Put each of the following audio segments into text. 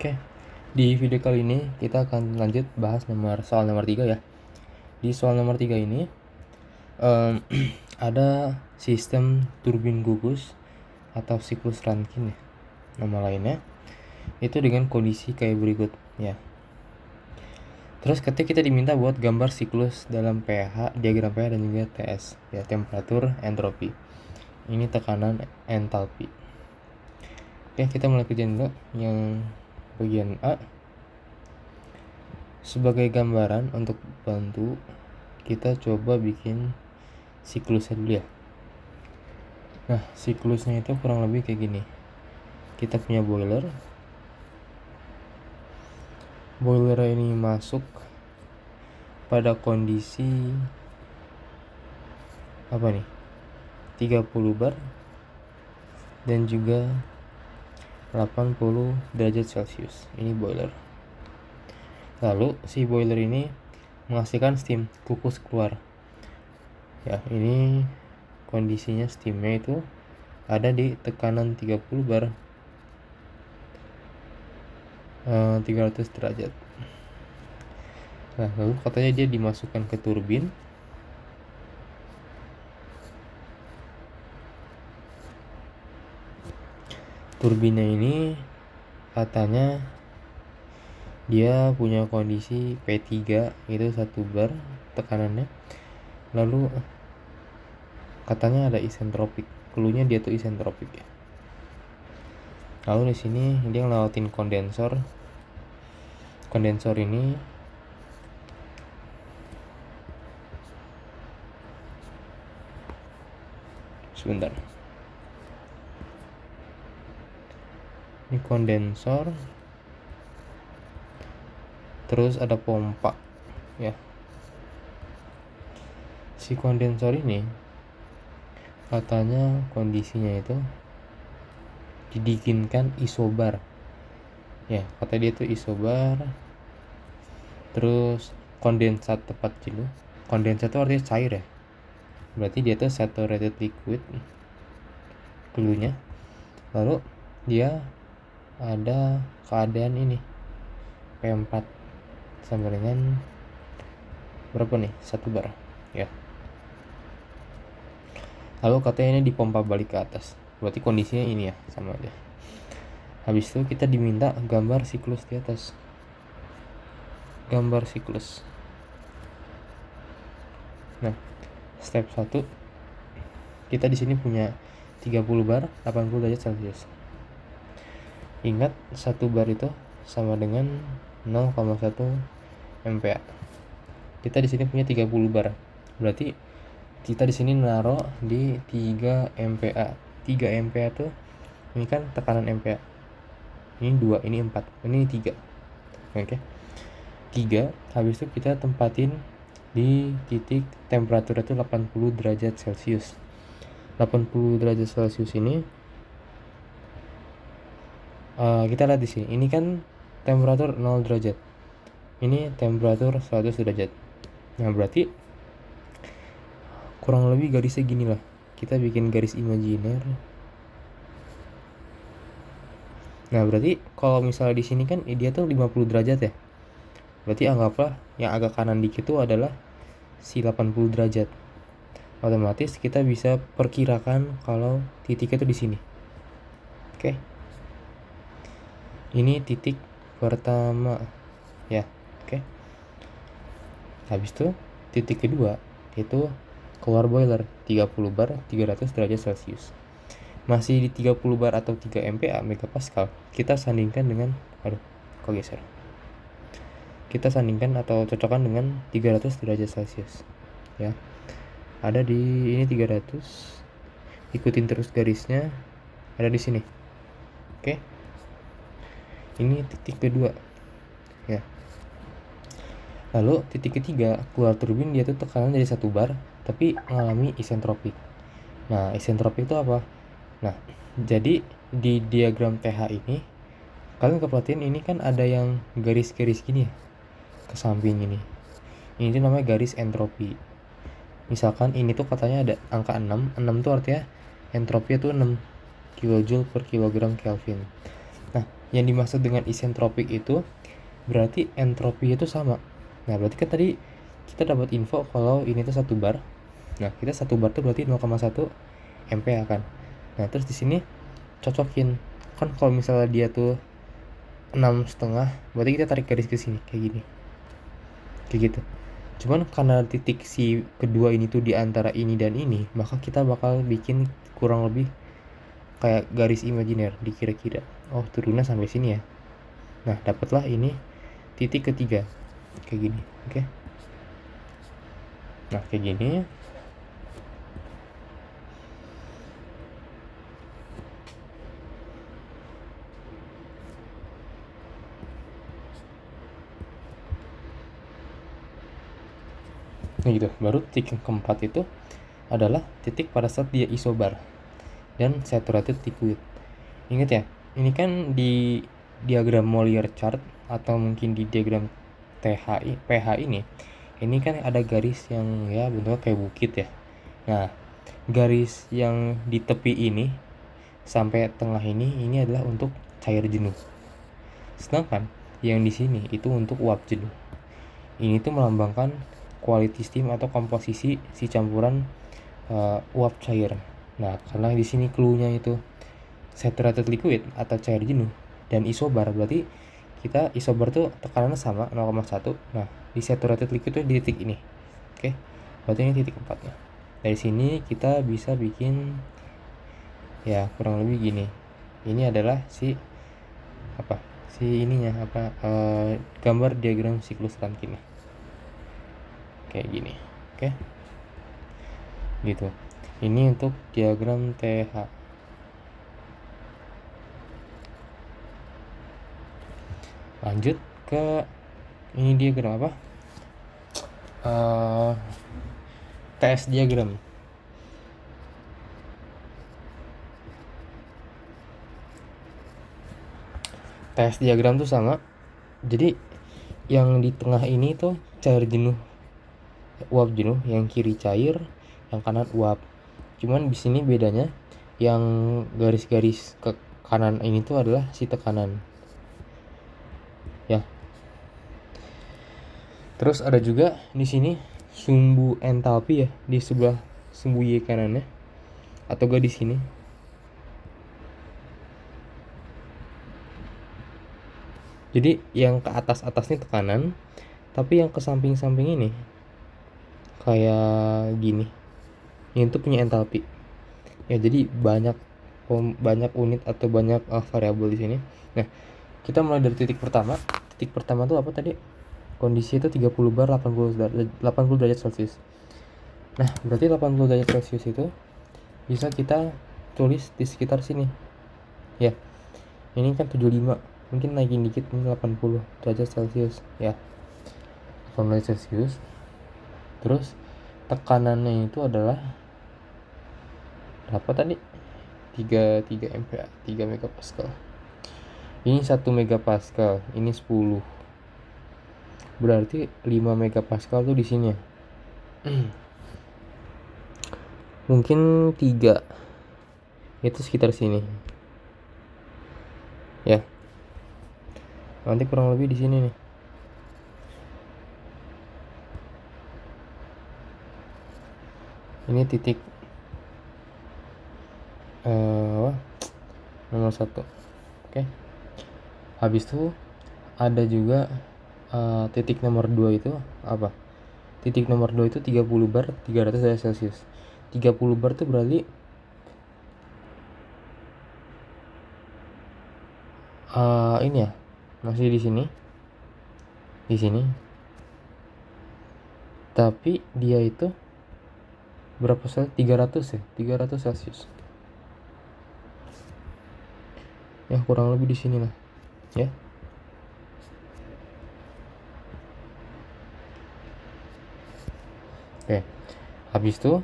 Oke, di video kali ini kita akan lanjut bahas soal nomor 3 ya. Di soal nomor 3 ini ada sistem turbin gugus atau siklus Rankine ya, nama lainnya. Itu dengan kondisi kayak berikut ya. Terus ketika kita diminta buat gambar siklus dalam pH, diagram pH dan juga TS ya, temperatur, entropi. Ini tekanan, entalpi. Oke, kita mulai kerjain dulu yang bagian A. Sebagai gambaran untuk bantu, kita coba bikin siklusnya dulu ya. Nah, siklusnya itu kurang lebih kayak gini. Kita punya boiler. Boiler ini masuk pada kondisi apa nih? 30 bar dan juga 80 derajat Celcius. Ini boiler. Lalu si boiler ini menghasilkan steam, kukus keluar. Ya, ini kondisinya steamnya itu ada di tekanan 30 bar 300 derajat. Nah, lalu katanya dia dimasukkan ke turbin. Turbinnya ini katanya dia punya kondisi P3 itu 1 bar tekanannya. Lalu katanya ada isentropik. Cluenya dia tuh isentropik ya. Lalu di sini dia ngelewatin kondensor. Kondensor ini sebentar. Ini kondensor. Terus ada pompa ya. Si kondensor ini katanya kondisinya itu didinginkan isobar. Ya, kata dia tuh isobar. Terus kondensat tepat dulu. Kondensat itu artinya cair ya. Berarti dia tuh saturated liquid dulunya. Lalu dia ada keadaan ini P4 sama dengan berapa nih? 1 bar ya. Lalu katanya ini dipompa balik ke atas. Berarti kondisinya ini ya, sama aja. Habis itu kita diminta gambar siklus di atas. Gambar siklus. Nah, step 1 kita di sini punya 30 bar 80 derajat Celcius. Ingat 1 bar itu sama dengan 0,1 MPa. Kita di sini punya 30 bar. Berarti kita di sini naruh di 3 MPa. 3 MPa tuh ini kan tekanan MPa. Ini 2, ini 4, ini 3. Oke. 3, habis itu kita tempatin di titik temperatur itu 80 derajat Celcius. 80 derajat Celcius ini kita lihat di sini. Ini kan temperatur 0 derajat. Ini temperatur 100 derajat. Nah, berarti kurang lebih garisnya gini lah. Kita bikin garis imajiner. Nah, berarti kalau misalnya di sini kan dia tuh 50 derajat ya. Berarti anggaplah yang agak kanan dikit itu adalah si 80 derajat. Otomatis kita bisa perkirakan kalau titiknya itu di sini. Oke. Ini titik pertama ya. Oke. Habis itu titik kedua itu keluar boiler 30 bar 300 derajat Celcius. Masih di 30 bar atau 3 MPa megapascal. Kita sandingkan dengan geser. Kita sandingkan atau cocokkan dengan 300 derajat Celcius ya. Ada di ini 300. Ikutin terus garisnya. Ada di sini. Oke. Ini titik kedua ya. Lalu titik ketiga keluar turbin dia tuh tekanan dari 1 bar tapi mengalami isentropik. Nah, isentropik itu apa? Nah, jadi di diagram pH ini kalian keperhatiin ini kan ada yang garis-garis gini ya ke samping ini. Ini tuh namanya garis entropi. Misalkan ini tuh katanya ada angka 6. 6 tuh artinya entropi itu 6 kJ per kilogram Kelvin. Nah, yang dimaksud dengan isentropik itu berarti entropi itu sama. Nah berarti kan tadi kita dapat info kalau ini tuh 1 bar. Nah kita 1 bar tuh berarti 0,1 MPa kan. Nah terus di sini cocokin kan, kalau misalnya dia tuh 6,5, berarti kita tarik garis ke sini kayak gini, kayak gitu. Cuman karena titik si kedua ini tuh di antara ini dan ini, maka kita bakal bikin kurang lebih kayak garis imajiner dikira-kira. Oh turunnya sampai sini ya. Nah dapatlah ini titik ketiga kayak gini. Oke. Nah kayak gini. Nah gitu. Baru titik yang keempat itu adalah titik pada saat dia isobar dan saturated liquid. Ingat ya, ini kan di diagram Molière chart atau mungkin di diagram pH ini kan ada garis yang ya bentuknya kayak bukit ya. Nah, garis yang di tepi ini sampai tengah ini adalah untuk cair jenuh. Sedangkan yang di sini itu untuk uap jenuh. Ini tuh melambangkan quality steam atau komposisi si campuran uap cair. Nah, karena di sini clue-nya itu saturated liquid atau cair jenuh dan isobar, berarti kita isobar tuh tekanannya sama 0,1. Nah di saturated liquid tuh di titik ini. Oke, berarti ini titik 4-nya. Dari sini kita bisa bikin ya kurang lebih gini. Ini adalah si ininya gambar diagram siklus Rankine kayak gini. Oke, gitu. Ini untuk diagram TH. Lanjut ke ini diagram apa? TS diagram. TS diagram tuh sama. Jadi yang di tengah ini tuh cair jenuh, uap jenuh, yang kiri cair, yang kanan uap. Cuman di sini bedanya yang garis-garis ke kanan ini tuh adalah si tekanan. Ya. Terus ada juga di sini sumbu entalpi ya di sebelah sumbu Y kanannya, atau gak di sini. Jadi yang ke atas-atasnya tekanan, tapi yang ke samping-samping ini kayak gini. Ini tuh punya entalpi. Ya jadi banyak unit atau banyak variabel di sini. Nah, kita mulai dari titik pertama. Titik pertama tuh apa tadi? Kondisi itu 30 bar 80 derajat Celcius. Nah, berarti 80 derajat Celcius itu bisa kita tulis di sekitar sini. Ya. Ini kan 75, mungkin naikin dikit, ini 80 derajat Celcius ya. 80 derajat Celcius. Terus tekanannya itu adalah berapa tadi? 3 MPa, 3 megapascal. Ini 1 megapascal, ini 10. Berarti 5 megapascal tuh di sini ya. Mungkin 3. Itu sekitar sini. Ya. Nanti kurang lebih di sini nih. Ini titik nomor 1. Oke. Habis itu ada juga titik nomor 2 itu apa? Titik nomor 2 itu 30 bar 300 derajat Celcius. 30 bar itu berarti ini ya, masih di sini. Di sini. Tapi dia itu berapa Celsius? 300 ya? 300 Celcius. Ya kurang lebih di sini lah. Ya. Oke. Habis itu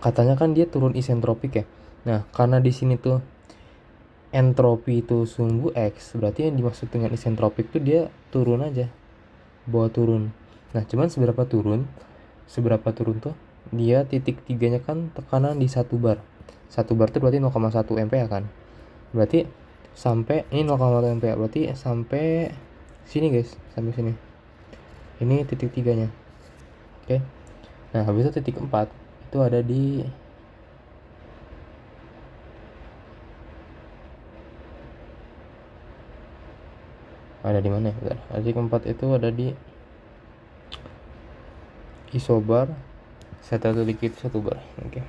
katanya kan dia turun isentropik ya. Nah, karena di sini tuh entropi itu sumbu X, berarti yang dimaksud dengan isentropik tuh dia turun aja. Bawa turun. Nah, cuman seberapa turun tuh? Dia titik 3-nya kan tekanan di 1 bar. 1 bar itu berarti 0,1 MPa kan. Berarti sampai ini 0,1 MPa, berarti sampai sini guys, sampai sini. Ini titik 3-nya. Oke. Nah, habis itu titik 4 itu ada di mana ya? Bentar. Titik 4 itu ada di isobar saturate liquid 1 bar. Oke.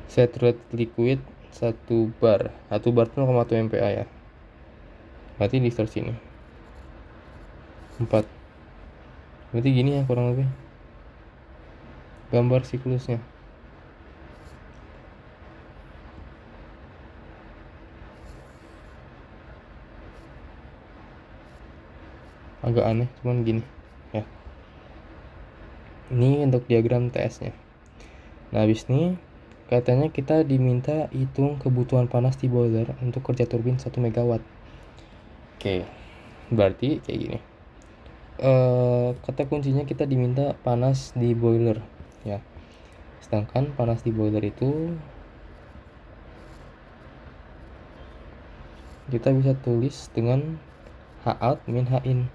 Saturate liquid 1 bar. 1 bar itu 0,1 MPa ya. Berarti di start sini. 4. Berarti gini ya kurang lebih gambar siklusnya. Agak aneh, cuman gini ya. Ini untuk diagram TS-nya. Nah, habis ini katanya kita diminta hitung kebutuhan panas di boiler untuk kerja turbin 1 MW. Oke. Berarti kayak gini. Kata kuncinya kita diminta panas di boiler ya. Sedangkan panas di boiler itu kita bisa tulis dengan H out min H in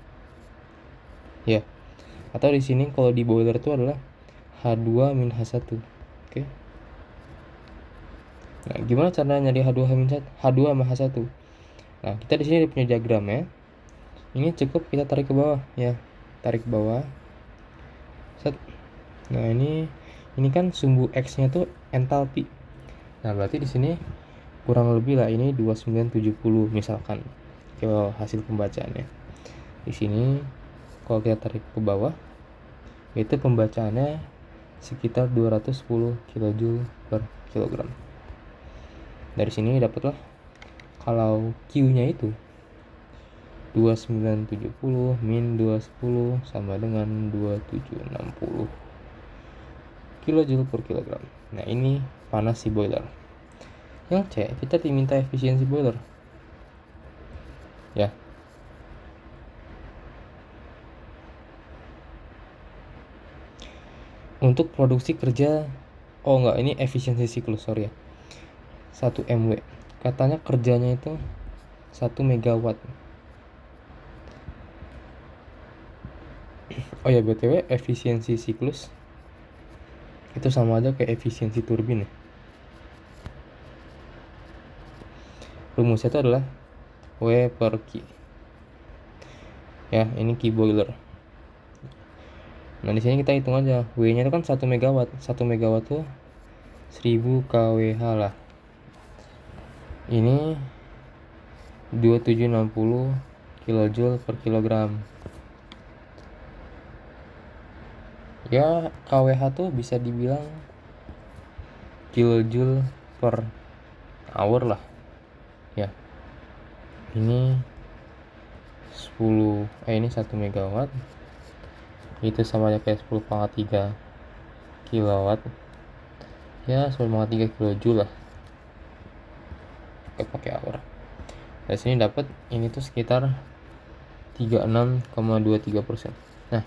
ya, atau di sini kalau di boiler itu adalah H2 min H1. Oke. Nah, gimana cara nyari H2 sama H1? Nah, kita di sini punya diagram ya. Ini cukup kita tarik ke bawah ya. Tarik ke bawah. Set. Nah, ini kan sumbu X-nya tuh entalpi. Nah, berarti di sini kurang lebih lah ini 2970 misalkan. Kalau hasil pembacaannya. Di sini kalau kita tarik ke bawah itu pembacaannya sekitar 210 kJ per kilogram. Dari sini dapatlah kalau Q-nya itu 2970 min 210 sama dengan 2760 kJ per kilogram. Nah, ini panas si boiler. Yang C, kita diminta efisiensi boiler ya. Untuk produksi kerja, ini efisiensi siklus, sorry ya, 1 MW. Katanya kerjanya itu 1 megawatt. Oh ya, BTW efisiensi siklus itu sama aja kayak efisiensi turbin ya. Rumusnya itu adalah W per Q. Ya, ini Q boiler. Nah, di sini kita hitung aja. W-nya itu kan 1 megawatt. 1 megawatt tuh 1000 kWh lah. Ini 2760 kJ per kilogram. Ya, kWh tuh bisa dibilang kilojoule per hour lah. Ya. Ini 1 megawatt. Itu sama aja kayak 10⁻³ kilowatt. Ya, 10⁻³ kilojoule lah. Pakai hour. Dari sini dapat ini tuh sekitar 36,23%. Nah,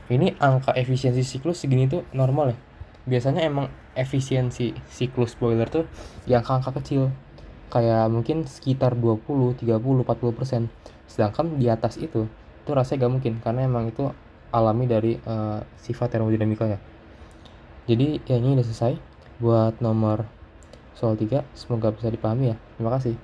ini angka efisiensi siklus segini tuh normal ya. Biasanya emang efisiensi siklus boiler tuh yang angka kecil. Kayak mungkin sekitar 20, 30, 40%. Sedangkan di atas itu rasanya gak mungkin karena emang itu alami dari sifat termodinamikanya. Jadi ya ini udah selesai buat nomor soal 3. Semoga bisa dipahami ya. Terima kasih.